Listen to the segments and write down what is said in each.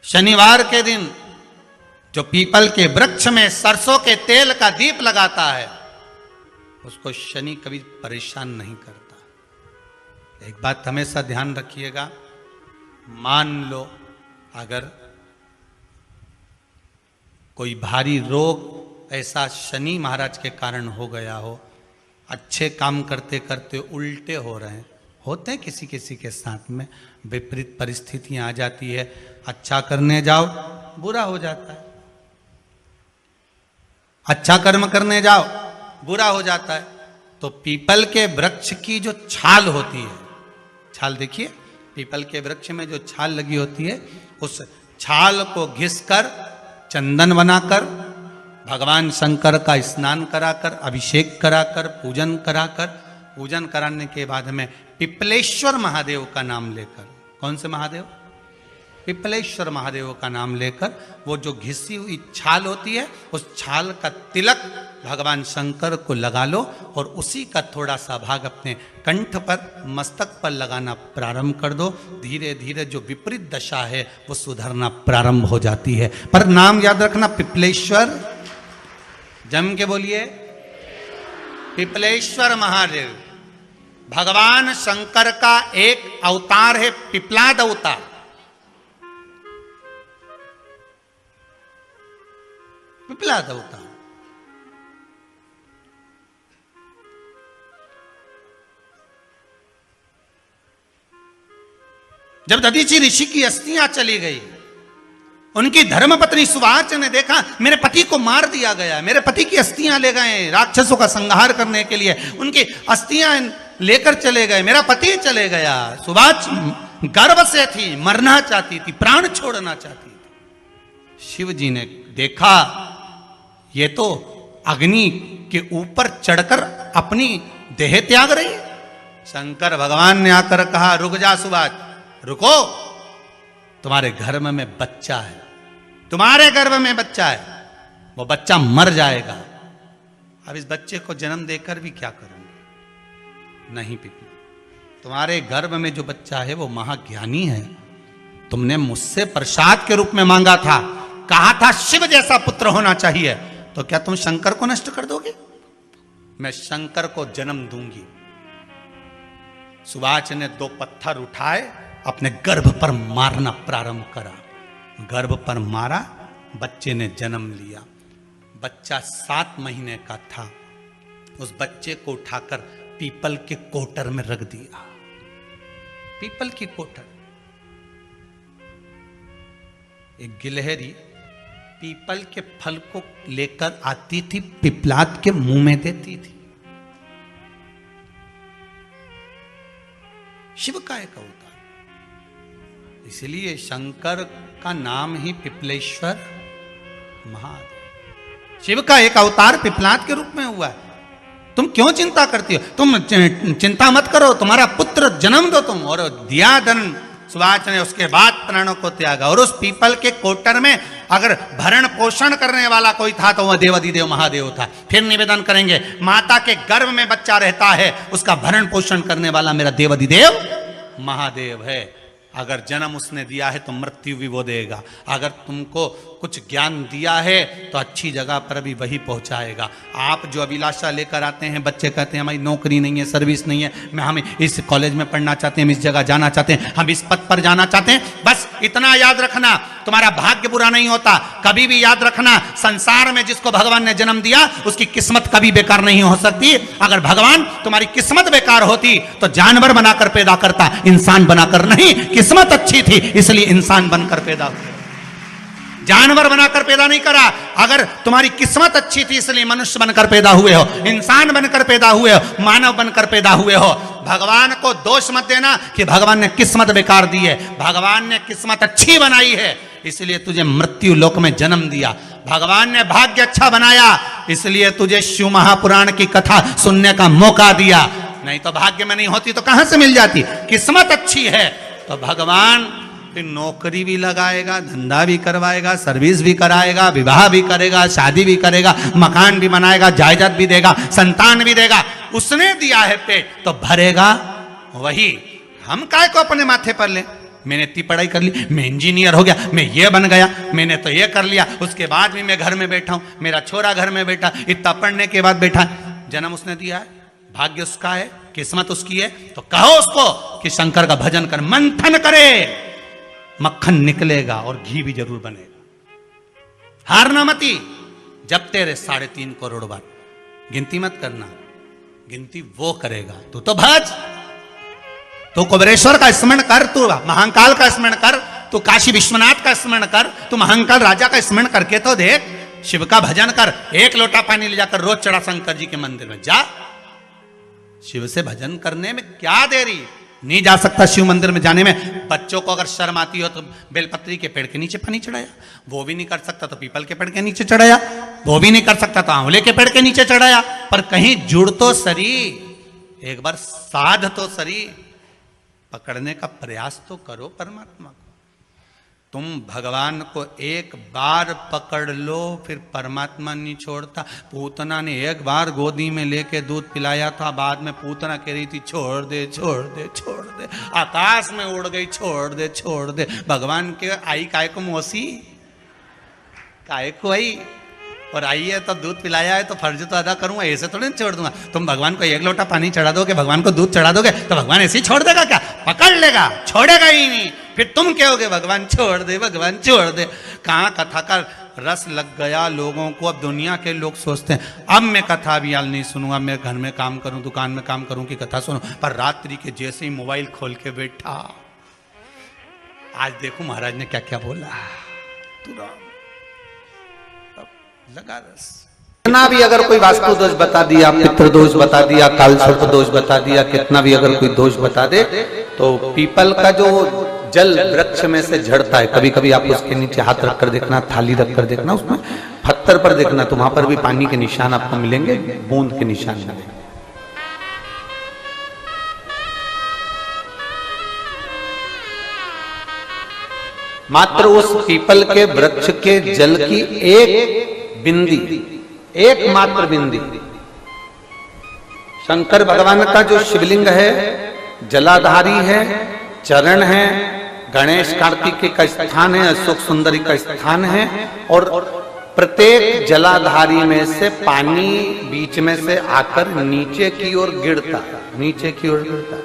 शनिवार के दिन जो पीपल के वृक्ष में सरसों के तेल का दीप लगाता है उसको शनि कभी परेशान नहीं करता। एक बात हमेशा ध्यान रखिएगा, मान लो अगर कोई भारी रोग ऐसा शनि महाराज के कारण हो गया हो, अच्छे काम करते करते उल्टे हो रहे हैं, होते हैं किसी किसी के साथ में, विपरीत परिस्थितियां आ जाती है, अच्छा करने जाओ बुरा हो जाता है, अच्छा कर्म करने जाओ बुरा हो जाता है। तो पीपल के वृक्ष की जो छाल होती है, छाल देखिए, पीपल के वृक्ष में जो छाल लगी होती है, उस छाल को घिसकर चंदन बनाकर भगवान शंकर का स्नान कराकर, अभिषेक कराकर, पूजन कराने के बाद में पिपलेश्वर महादेव का नाम लेकर, कौन से महादेव? पिपलेश्वर महादेव का नाम लेकर वो जो घिसी हुई छाल होती है उस छाल का तिलक भगवान शंकर को लगा लो और उसी का थोड़ा सा भाग अपने कंठ पर, मस्तक पर लगाना प्रारंभ कर दो। धीरे धीरे जो विपरीत दशा है वो सुधरना प्रारंभ हो जाती है। पर नाम याद रखना, पिपलेश्वर, जम के बोलिए, पिपलेश्वर महादेव भगवान शंकर का एक अवतार है, पिपलाद अवतार। पिपलाद अवतार जब दधीचि ऋषि की अस्थियां चली गई, उनकी धर्मपत्नी सुवाच ने देखा मेरे पति को मार दिया गया, मेरे पति की अस्थियां ले गए राक्षसों का संहार करने के लिए, उनकी अस्थियां लेकर चले गए, मेरा पति चले गया। सुवाच गर्व से थी, मरना चाहती थी, प्राण छोड़ना चाहती थी। शिव जी ने देखा ये तो अग्नि के ऊपर चढ़कर अपनी देह त्याग रही है। शंकर भगवान ने आकर कहा, रुक जा सुवाच, रुको, तुम्हारे गर्भ में बच्चा है, तुम्हारे गर्भ में बच्चा है, वो बच्चा मर जाएगा। अब इस बच्चे को जन्म देकर भी क्या करूंगी? नहीं पिपली, तुम्हारे गर्भ में जो बच्चा है वो महाज्ञानी है, तुमने मुझसे प्रसाद के रूप में मांगा था, कहा था शिव जैसा पुत्र होना चाहिए, तो क्या तुम शंकर को नष्ट कर दोगे? मैं शंकर को जन्म दूंगी। सुवाच ने 2 पत्थर उठाए, अपने गर्भ पर मारना प्रारंभ करा, गर्भ पर मारा, बच्चे ने जन्म लिया। बच्चा 7 महीने का था। उस बच्चे को उठाकर पीपल के कोटर में रख दिया। पीपल की कोटर, एक गिलहरी पीपल के फल को लेकर आती थी, पिपलाद के मुंह में देती थी। शिव का एक अवतार, इसलिए शंकर का नाम ही पिपलेश्वर महादेव। शिव का एक अवतार पिपलाद के रूप में हुआ है। तुम क्यों चिंता करती हो? तुम चिंता मत करो, तुम्हारा पुत्र जन्म दो तुम। और दिया धन सुवाच ने, उसके बाद प्राणों को त्यागा। और उस पीपल के कोटर में अगर भरण पोषण करने वाला कोई था तो वह देवाधिदेव महादेव था। फिर निवेदन करेंगे, माता के गर्भ में बच्चा रहता है, उसका भरण पोषण करने वाला मेरा देवाधिदेव महादेव है। अगर जन्म उसने दिया है तो मृत्यु भी वो देगा। अगर तुमको कुछ ज्ञान दिया है तो अच्छी जगह पर भी वही पहुंचाएगा। आप जो अभिलाषा लेकर आते हैं, बच्चे कहते हैं हमारी नौकरी नहीं है, सर्विस नहीं है, हम इस कॉलेज में पढ़ना चाहते हैं, हम इस जगह जाना चाहते हैं, हम इस पद पर जाना चाहते हैं, बस इतना याद रखना, तुम्हारा भाग्य बुरा नहीं होता। कभी भी याद रखना, संसार में जिसको भगवान ने जन्म दिया उसकी किस्मत कभी बेकार नहीं हो सकती। अगर भगवान तुम्हारी किस्मत बेकार होती तो जानवर बनाकर पैदा करता, इंसान बनाकर नहीं। किस्मत अच्छी थी इसलिए इंसान बनकर पैदा हुए, जानवर बनाकर पैदा नहीं करा। अगर तुम्हारी किस्मत अच्छी थी इसलिए मनुष्य बनकर पैदा हुए हो, इंसान बनकर पैदा हुए हो, मानव बनकर पैदा हुए हो। भगवान को दोष मत देना कि भगवान ने किस्मत बेकार दी है। भगवान ने किस्मत अच्छी बनाई है इसलिए तुझे मृत्यु लोक में जन्म दिया। भगवान ने भाग्य अच्छा बनाया इसलिए तुझे शिव महापुराण की कथा सुनने का मौका दिया, नहीं तो भाग्य में नहीं होती तो कहां से मिल जाती। किस्मत अच्छी है तो भगवान फिर नौकरी भी लगाएगा, धंधा भी करवाएगा, सर्विस भी कराएगा, विवाह भी करेगा, शादी भी करेगा, मकान भी बनाएगा, जायदाद भी देगा, संतान भी देगा। उसने दिया है पेट तो भरेगा वही। हम काय को अपने माथे पर लें? मैंने इतनी पढ़ाई कर ली, मैं इंजीनियर हो गया, मैं ये बन गया, मैंने तो ये कर लिया, उसके बाद भी मैं घर में बैठा हूं, मेरा छोरा घर में बैठा, इतना पढ़ने के बाद बैठा। जन्म उसने दिया है, भाग्य उसका है, किस्मत उसकी है, तो कहो उसको कि शंकर का भजन कर, मंथन करे, मक्खन निकलेगा और घी भी जरूर बनेगा। हारना मती, जब तेरे 3.5 करोड़ बार, गिनती मत करना, गिनती वो करेगा। तू तो भज, तू कुबेरेश्वर का स्मरण कर, तू महाकाल का स्मरण कर, तू काशी विश्वनाथ का स्मरण कर, तू महाकाल राजा का स्मरण करके तो देख, शिव का भजन कर। 1 लोटा पानी ले जाकर रोज चढ़ा शंकर जी के मंदिर में, जा। शिव से भजन करने में क्या देरी, नहीं जा सकता शिव मंदिर में जाने में। बच्चों को अगर शर्म आती हो तो बेलपत्री के पेड़ के नीचे पानी चढ़ाया, वो भी नहीं कर सकता तो पीपल के पेड़ के नीचे चढ़ाया, वो भी नहीं कर सकता तो आंवले के पेड़ के नीचे चढ़ाया। पर कहीं जुड़ तो सरी, एक बार साध तो सरी, पकड़ने का प्रयास तो करो परमात्मा को। तुम भगवान को एक बार पकड़ लो, फिर परमात्मा नहीं छोड़ता। पूतना ने एक बार गोदी में लेके दूध पिलाया था, बाद में पूतना कह रही थी छोड़ दे छोड़ दे छोड़ दे, आकाश में उड़ गई, छोड़ दे छोड़ दे। भगवान के आई काय को मौसी, काय को आई, और आई है तो दूध पिलाया है तो फर्ज तो अदा करूंगा, ऐसे थोड़ी नहीं छोड़ दूंगा। तुम भगवान को 1 लोटा पानी चढ़ा दोगे, भगवान को दूध चढ़ा दोगे तो भगवान ऐसे ही छोड़ देगा क्या? पकड़ लेगा, छोड़ेगा ही नहीं। फिर तुम कहोगे भगवान छोड़ दे, भगवान छोड़ दे। कहाँ कथा का रस लग गया लोगों को। अब दुनिया के लोग सोचते हैं अब मैं कथा भी याल नहीं सुनूंगा, मैं घर में काम करूं, दुकान में काम करूं कि कथा सुनूं। पर रात्रि के जैसे ही मोबाइल खोल के बैठा, आज देखो महाराज ने क्या क्या बोला, तुरंत लगा रस। कितना भी अगर कोई वास्तु दोष बता दिया, पितृ दोष बता दिया, काल सर्प दोष बता दिया, कितना भी अगर कोई दोष बता दे, तो पीपल का जो जल वृक्ष में से झड़ता है, कभी कभी आप उसके नीचे हाथ रखकर देखना, थाली रखकर देखना, उसमें पत्थर पर देखना, तो वहां पर भी पानी के निशान आपको मिलेंगे, बूंद के निशान मिलेंगे। मात्र उस पीपल के वृक्ष के जल की एक बिंदी, एकमात्र बिंदी, शंकर भगवान का जो शिवलिंग है जलाधारी है, चरण है, गणेश कार्तिकेय का स्थान है, अशोक सुंदरी का स्थान है, और प्रत्येक जलाधारी में से पानी बीच में से आकर नीचे की ओर गिरता है, नीचे की ओर गिरता है।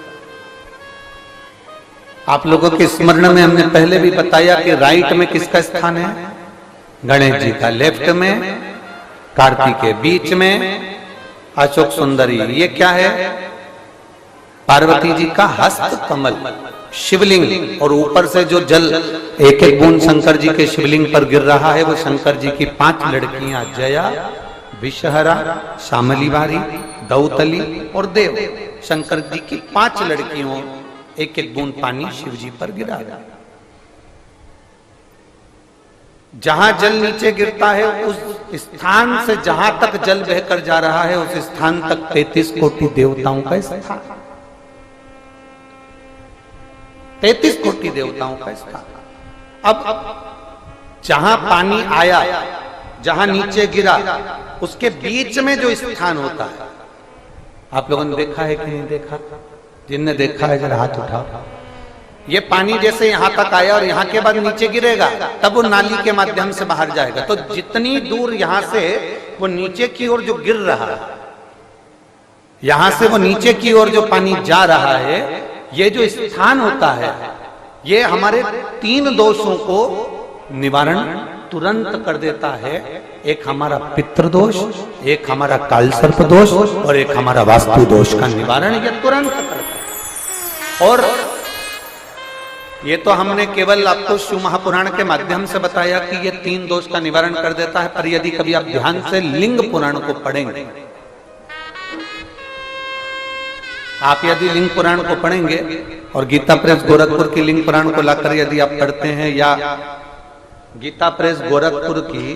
आप लोगों के स्मरण में हमने पहले भी बताया कि राइट में किसका स्थान है? गणेश जी का, लेफ्ट में कार्तिकेय, बीच में अशोक सुंदरी। ये क्या है? पार्वती जी का हस्त कमल, शिवलिंग, और ऊपर से जो जल एक एक बूंद शंकर जी के शिवलिंग पर गिर रहा है, वो शंकर जी की 5 लड़कियां जया, विषहरा, शामली बारी, दौतली और देव। शंकर जी की 5 लड़कियों, एक एक बूंद पानी शिव जी पर गिरा। जहां जल नीचे गिरता है उस स्थान से जहां तक जल बहकर जा रहा है, उस स्थान तक 33 कोटि देवताओं का स्थान, 33 कोटि देवताओं का स्थान। अब जहां पानी आया, जहां नीचे गिरा, उसके बीच में जो स्थान होता है, आप लोगों ने देखा है कि नहीं देखा? जिनने देखा है जरा हाथ उठाओ। ये पानी जैसे यहां तक आया और यहां के बाद नीचे गिरेगा, तब वो नाली के माध्यम से बाहर जाएगा। तो जितनी दूर यहां से वो नीचे की ओर जो गिर रहा है, यहां से वो नीचे की ओर जो पानी जा रहा है, ये जो स्थान होता है, ये हमारे 3 दोषों को निवारण तुरंत कर देता है। एक हमारा पितृदोष, एक हमारा काल सर्प दोष, और एक हमारा वास्तु दोष का निवारण ये तुरंत करता है। और ये तो हमने केवल आपको शिव महापुराण के माध्यम से बताया कि ये 3 दोष का निवारण कर देता है। पर यदि कभी आप ध्यान से लिंग पुराण को पढ़ेंगे, आप यदि लिंग पुराण को पढ़ेंगे और गीता प्रेस गोरखपुर की लिंग पुराण को लाकर यदि आप पढ़ते हैं, या गीता प्रेस गोरखपुर की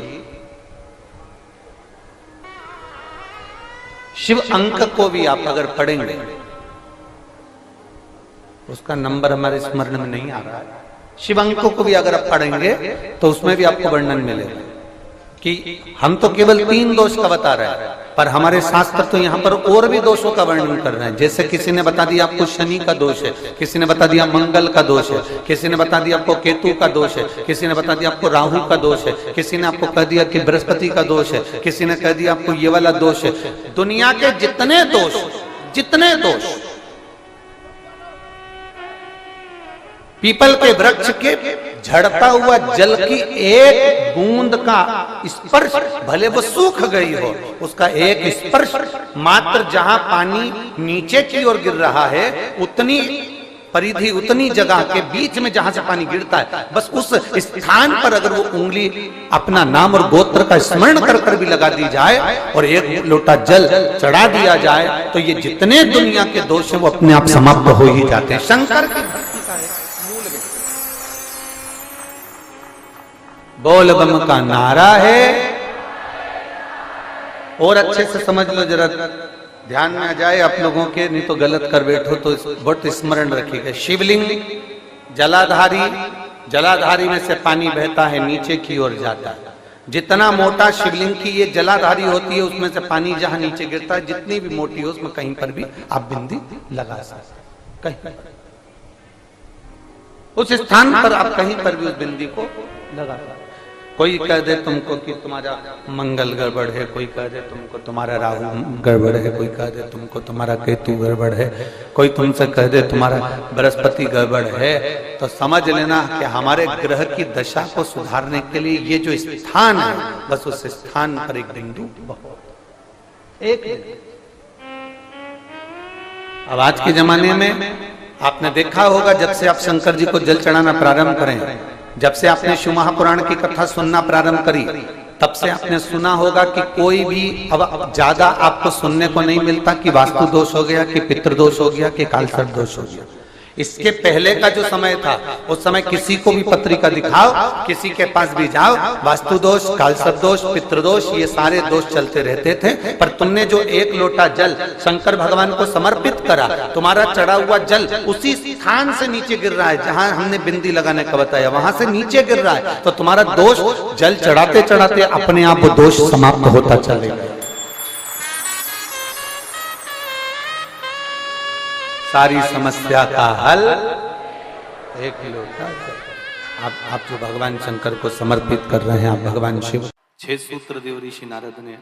शिव अंक को भी आप अगर पढ़ेंगे, उसका नंबर हमारे स्मरण में नहीं आ रहा है, शिव अंकों को भी अगर आप पढ़ेंगे तो उसमें भी आपको वर्णन मिलेगा कि हम तो केवल 3 दोष का बता रहे हैं, पर हमारे शास्त्र तो यहाँ पर और भी दोषों का वर्णन कर रहे हैं। जैसे किसी ने बता दिया आपको शनि का दोष है, किसी ने बता दिया मंगल का दोष है, किसी ने बता दिया आपको केतु का दोष है, किसी ने बता दिया आपको राहु का दोष है, किसी ने आपको कह दिया कि बृहस्पति का दोष है, किसी ने कह दिया आपको ये वाला दोष है। दुनिया के जितने दोष पीपल के वृक्ष के झड़ता हुआ जल की एक बूंद का स्पर्श, भले वो सूख गई हो, उसका एक स्पर्श मात्र जहां पानी नीचे की ओर गिर रहा है, उतनी परिधि, उतनी जगह के बीच में जहां से पानी गिरता है, बस उस स्थान पर अगर वो उंगली अपना नाम और गोत्र का स्मरण कर कर भी लगा दी जाए और एक लोटा जल चढ़ा दिया जाए, तो ये जितने दुनिया के दोष हैं वो अपने आप समाप्त हो ही जाते हैं। शंकर की भक्ति का मूल में बोल बम का नारा है। और अच्छे से समझ लो, जरा ध्यान में आ जाए आप लोगों के, नहीं तो गलत कर बैठो तो बहुत स्मरण रखिएगा। शिवलिंग जलाधारी में से पानी बहता है, नीचे की ओर जाता है। जितना मोटा शिवलिंग की ये जलाधारी होती है, उसमें से पानी जहां नीचे गिरता है, जितनी भी मोटी हो, उसमें कहीं पर भी आप बिंदी लगा सकते, कहीं उस स्थान पर आप कहीं पर भी उस बिंदी को लगा सकते। कोई कह दे तुमको कि तुम्हारा मंगल गड़बड़ है, कोई कह दे तुमको तुम्हारा राहु गड़बड़ है, कोई कह दे तुमको तुम्हारा केतु गड़बड़ है, कोई तुमसे कह दे तुम्हारा बृहस्पति गड़बड़ है, तो समझ लेना कि हमारे ग्रह की दशा को सुधारने के लिए ये जो स्थान है, बस उस स्थान पर एक बिंदु एक। अब आज के जमाने में आपने देखा होगा, जब से आप शंकर जी को जल चढ़ाना प्रारंभ करें, जब से आपने शिव महापुराण की कथा सुनना प्रारंभ करी, तब से आपने सुना होगा कि कोई भी अब ज्यादा आपको सुनने को नहीं मिलता कि वास्तु दोष हो गया, कि पितृदोष हो गया, कि कालसर्प दोष हो गया। इसके पहले का जो समय था, उस समय किसी को भी पत्रिका दिखाओ, किसी के पास भी जाओ, वास्तु दोष, कालसर्प दोष, पितृदोष, ये सारे दोष चलते रहते थे। पर तुमने जो एक लोटा जल शंकर भगवान को समर्पित करा, तुम्हारा चढ़ा हुआ जल उसी स्थान से नीचे गिर रहा है जहां हमने बिंदी लगाने का बताया, वहां से नीचे गिर रहा है, तो तुम्हारा दोष जल चढ़ाते चढ़ाते अपने आप वो दोष समाप्त होता चलेगा। सारी समस्या का हल एक लोटा। आप जो भगवान शंकर को समर्पित कर रहे हैं, आप भगवान शिव। 6 सूत्र देव ऋषि नारद ने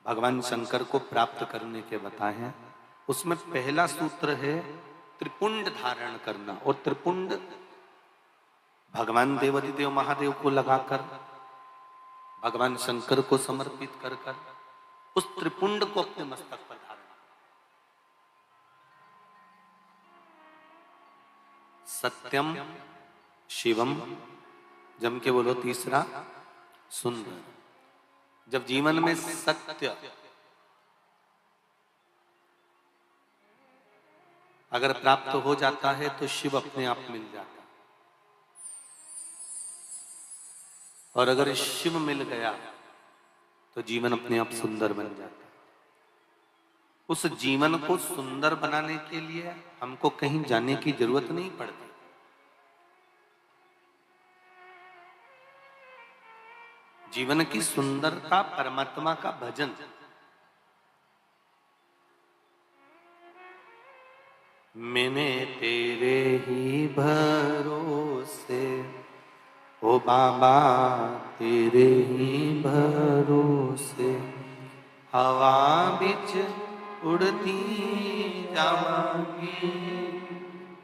भगवान शंकर को प्राप्त करने के बताए हैं। उसमें पहला सूत्र है त्रिपुंड धारण करना, और त्रिपुंड भगवान देवादिदेव महादेव को लगाकर भगवान शंकर को समर्पित कर उस त्रिपुंड को अपने मस्तक पर धारण। सत्यम शिवम, जम के बोलो तीसरा सुंदर। जब जीवन में सत्य अगर प्राप्त हो जाता है तो शिव अपने आप मिल जाता है, और अगर शिव मिल गया तो जीवन अपने आप सुंदर बन जाता है। उस जीवन को सुंदर बनाने के लिए हमको कहीं जाने की जरूरत नहीं पड़ती। जीवन की सुंदरता परमात्मा का भजन। मैंने तेरे ही भरोसे, ओ बाबा तेरे ही भरोसे, हवा बिच उड़ती जावांगी,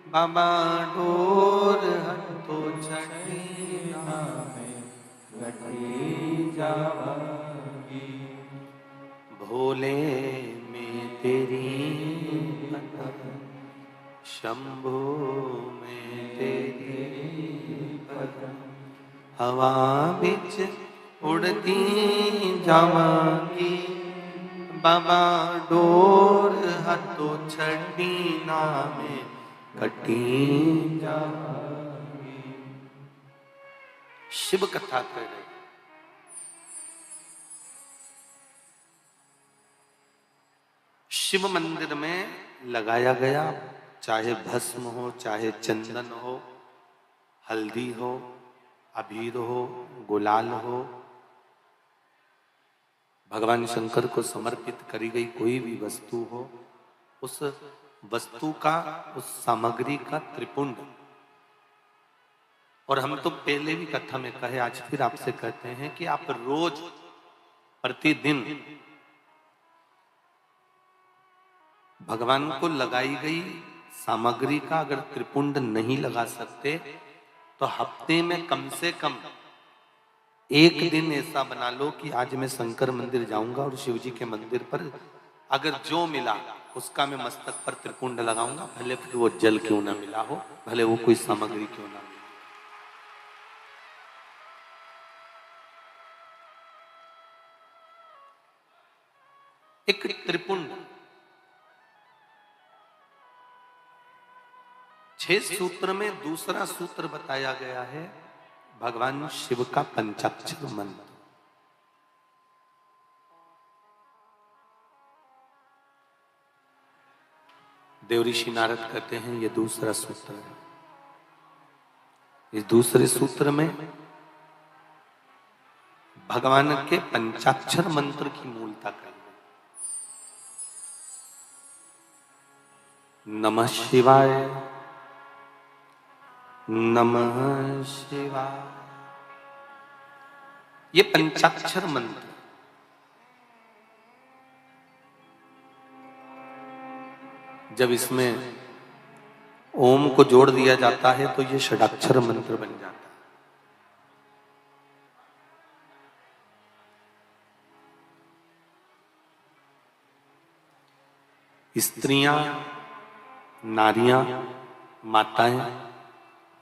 बाबा डोर हथो छठी नामे घटी जावांगी, भोले में तेरी पतंग, शंभो में तेरी पतंग, हवा बिच उड़ती जावांगी, बाबा डोर हथो छठी नामे कटी जावांगी। शिव कथा कर रहे। शिव मंदिर में लगाया गया, चाहे भस्म हो, चाहे चंदन हो, हल्दी हो, अबीर हो, गुलाल हो, भगवान शंकर को समर्पित करी गई कोई भी वस्तु हो, उस वस्तु का, उस सामग्री का त्रिपुंड, और हम तो पहले भी कथा में कहे, आज फिर आपसे कहते हैं कि आप रोज प्रतिदिन भगवान को लगाई गई सामग्री का अगर त्रिपुंड नहीं लगा सकते तो हफ्ते में कम से कम एक दिन ऐसा बना लो कि आज मैं शंकर मंदिर जाऊंगा और शिव जी के मंदिर पर अगर जो मिला उसका मैं मस्तक पर त्रिपुंड लगाऊंगा, भले फिर वो जल क्यों ना मिला हो, भले वो कोई सामग्री क्यों ना मिला। एक त्रिपुंड 6 सूत्र में दूसरा सूत्र बताया गया है भगवान शिव का पंचाक्षर मंत्र। देवऋषि नारद कहते हैं ये दूसरा सूत्र है। इस दूसरे सूत्र में भगवान के पंचाक्षर मंत्र की मूलता कर, नमः शिवाय नमः शिवाय, ये पंचाक्षर मंत्र जब इसमें ओम को जोड़ दिया जाता है तो ये षडाक्षर मंत्र बन जाता है। स्त्रियां, नारियां, माताएं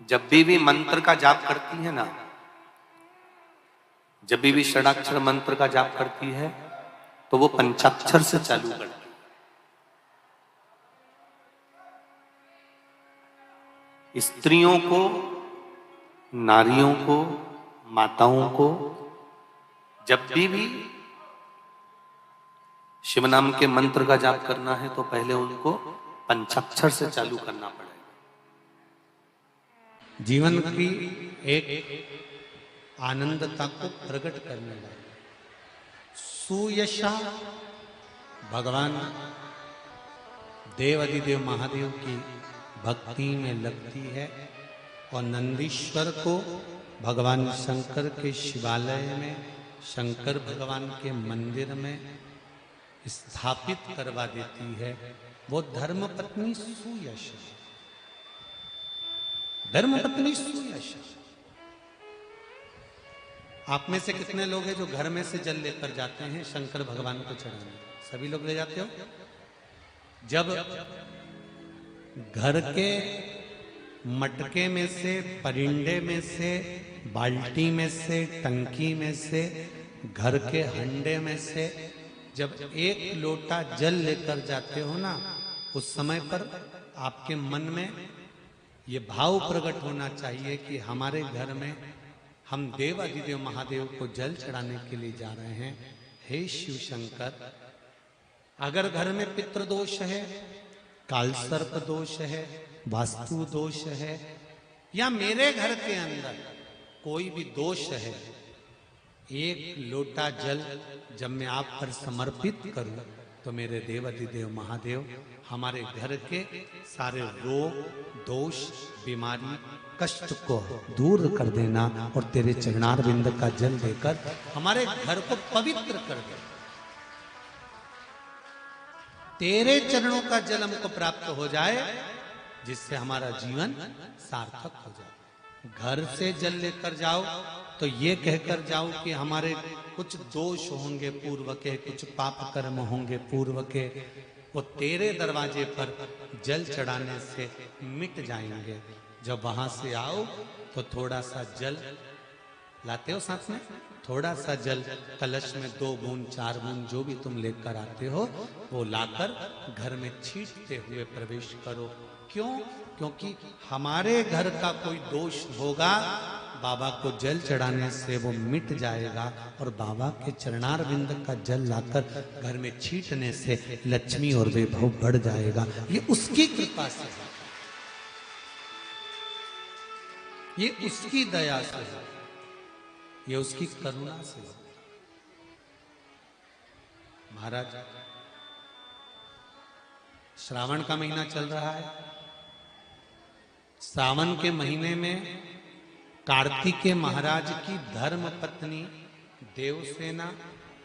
जब भी मंत्र का जाप करती है ना, जब भी षडाक्षर मंत्र का जाप करती है तो वो पंचाक्षर से चालू करती है। स्त्रियों को, नारियों को, माताओं को जब भी शिव नाम के मंत्र का जाप करना है तो पहले उनको पंचाक्षर से चालू करना पड़ेगा। जीवन की एक आनंदता को प्रकट करने वाला सुयशा भगवान देव अधिदेव महादेव की भक्ति में लगती है और नंदीश्वर को भगवान शंकर के शिवालय में, शंकर भगवान के मंदिर में स्थापित करवा देती है। वो धर्मपत्नी सुयशा, धर्मपत्नी सुयशा। आप में से कितने लोग हैं जो घर में से जल लेकर जाते हैं शंकर भगवान को चढ़ाने? सभी लोग ले जाते हो। जब घर के मटके में से, परिंडे में से, बाल्टी में से, टंकी में से, घर के हंडे में से जब एक लोटा जल लेकर जाते हो ना, उस समय पर आपके मन में ये भाव प्रकट होना चाहिए कि हमारे घर में हम देव अधिदेव महादेव को जल चढ़ाने के लिए जा रहे हैं। हे शिव शंकर, अगर घर में पितृदोष है, कालसर्प दोष है, वास्तु दोष है, या मेरे घर के अंदर कोई भी दोष है, एक लोटा जल जब मैं आप पर समर्पित करूं तो मेरे देवाधिदेव महादेव हमारे घर के सारे रोग, दोष, बीमारी, कष्ट को दूर कर देना और तेरे चरणारविंद का जल देकर हमारे घर को पवित्र कर दे। तेरे चरणों का जल हमको प्राप्त हो जाए जिससे हमारा जीवन सार्थक हो जाए। घर से जल लेकर जाओ तो ये कहकर जाओ कि हमारे कुछ दोष होंगे पूर्व के, कुछ पाप कर्म होंगे पूर्व के, वो तेरे दरवाजे पर जल चढ़ाने से मिट जाएंगे। जब वहां से आओ तो थोड़ा सा जल लाते हो, साथ में थोड़ा सा जल कलश में 2 बूंद 4 बूंद जो भी तुम लेकर आते हो वो लाकर घर में छींटते हुए प्रवेश करो। क्यों? क्योंकि हमारे घर का कोई दोष होगा, बाबा को जल चढ़ाने से वो मिट जाएगा और बाबा के चरणारविंद का जल लाकर घर में छींटने से लक्ष्मी और वैभव बढ़ जाएगा। ये उसकी कृपा से, ये उसकी दया से, ये उसकी करुणा से। महाराज श्रावण का महीना चल रहा है। सावन के महीने में कार्तिकेय महाराज की धर्म पत्नी देवसेना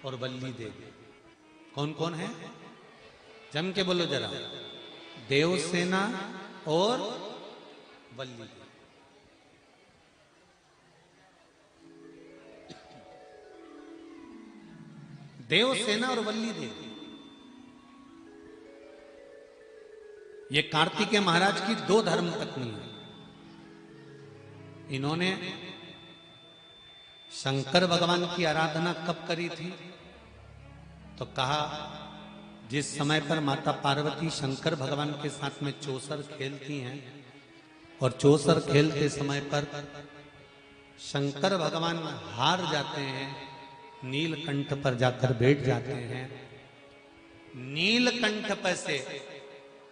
और वल्ली देवी, कौन कौन है? जम के बोलो जरा। देवसेना और वल्ली देवी। देवसेना और वल्ली देवी ये कार्तिकेय महाराज की दो धर्म पत्नी है। इन्होंने शंकर भगवान की आराधना कब करी थी? तो कहा जिस समय पर माता पार्वती शंकर भगवान के साथ में चौसर खेलती हैं और चौसर खेलते समय पर शंकर भगवान हार जाते हैं, नीलकंठ पर जाकर बैठ जाते हैं। नीलकंठ पर से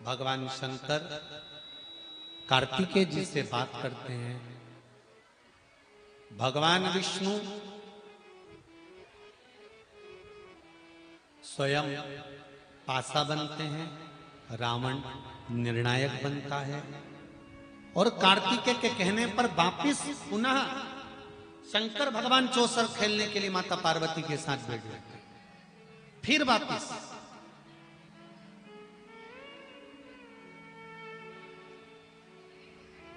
भगवान शंकर कार्तिकेय जी से बात करते हैं। भगवान विष्णु स्वयं पासा बनते हैं, रावण निर्णायक बनता है और कार्तिकेय के कहने पर वापिस पुनः शंकर भगवान चौसर खेलने के लिए माता पार्वती के साथ बैठ जाते हैं। फिर वापिस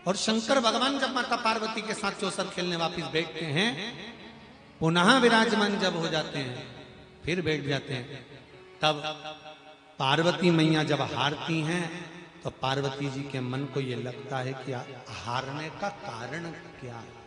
और शंकर भगवान जब माता पार्वती के साथ चौसर खेलने वापिस बैठते हैं, पुनः विराजमान जब हो जाते हैं, फिर बैठ जाते हैं। तब पार्वती मैया जब हारती हैं तो पार्वती जी के मन को यह लगता है कि हारने का कारण क्या है।